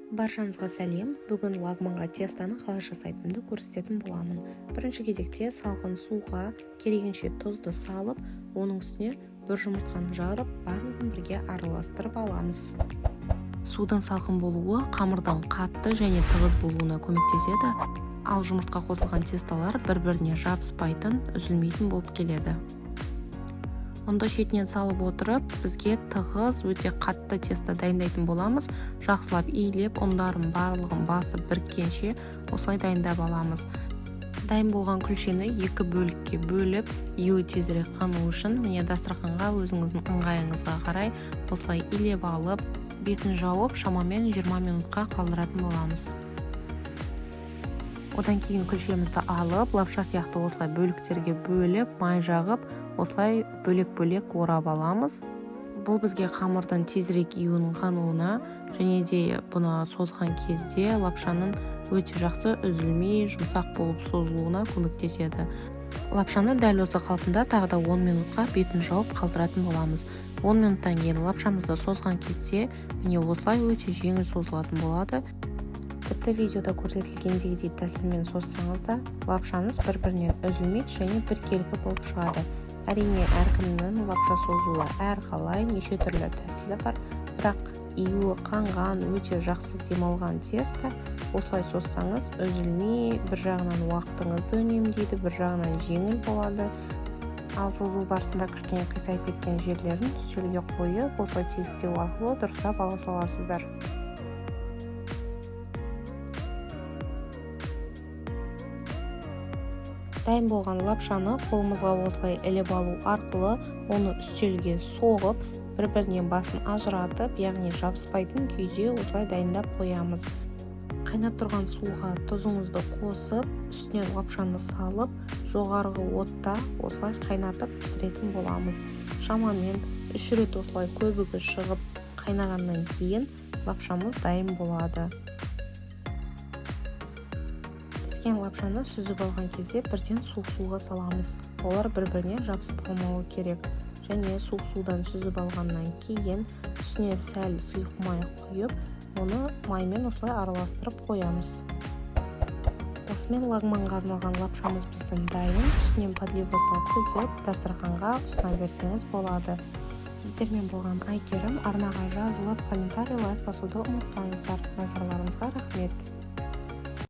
Баршаңызға сәлем. Бүгін лагманға тестаны қалай жасайтынымды көрсететін боламын. Бірінші кезекте салқын суға керегенше тұзды салып, оның үстіне бір жұмыртқаны жарып, барлығын бірге араластырып аламыз. Судың салқын болуы қамырдың қатты және тығыз болуына көмектеседі, ал жұмыртқа қосылған тесталар бір-біріне жабыспайтын, үзілмейтін болып келеді. Ұнды шетінен салып отырып, бізге тығыз, өте қатты теста дайындайтын боламыз. Жақсылап иілеп, ұндарын барлығын басып біріккенше осылай дайындап аламыз. Дайын болған күлшені екі бөлікке бөліп, июі тезірек қану үшін, міне дастарханға өзіңіздің ыңғайыңызға қарай осылай илеп алып, бетін жауып, шамамен 20 минутқа қалдыратын боламыз. Одан кейін күлшемізді алып, лапша сияқты осылай бөліктерге бөліп, май жағып, осылай бөлек-бөлек орап аламыз. Бұл бізге қамырдың тезірек июінің қануына және де бұны созған кезде лапшаның өте жақсы үзілмей, жұмсақ болып созылуына көмектеседі. Лапшаны дәл осы қалпында тағы да 10 минутқа бетін жауып қалдыратын боламыз. 10 минуттан кейін лапшамызды созған кезде міне осылай өте жеңіл созылатын болады. Тіпті видеода көрсетілгендегідей тәсілмен созсаңыз да, лапшаңыз бір-бірінен үзілмейді және біркелкі болып шығады. Әрине, әркімнің лапша созуы әрқалай неше түрлі тәсілі бар, бірақ июі қанған, өте жақсы демалған теста осылай созсаңыз үзілмей, бір жағынан уақытыңызды үнемдейді, бір жағынан жеңіл болады. Ал созу барысында кішкене қисайып кеткен жерлерін үстелге қойып, осылай тегістеу арқылы дұрыстап ала саласыздар. Дайын болған лапшаны қолымызға осылай іліп алу арқылы оны үстелге соғып, бір-бірінен басын ажыратып, яғни жабыспайтын күйде осылай дайындап қоямыз. Қайнап тұрған суға тұзыңызды қосып, үстінен лапшаны салып, жоғарғы отта осылай қайнатып пісіретін боламыз. Шамамен 3 рет осылай көбігі шығып, қайнағаннан кейін лапшамыз дайын болады. Піскен лапшаны сүзіп алған кезде бірден суық суға саламыз. Олар бір-біріне жабысып қалмауы керек. Және суық судан сүзіп алғаннан кейін үстіне сәл сұйық май құйып, оны маймен осылай араластырып қоямыз. Осымен лагманға арналған лапшамыз біздің дайын. Үстінен подливасын құйып, дастарханға ұсына берсеңіз болады. Сіздермен болған Айгерім. Арнаға жазылып, комментарий, лайк басуды ұмытпаңыздар. Назарларыңызға рахмет.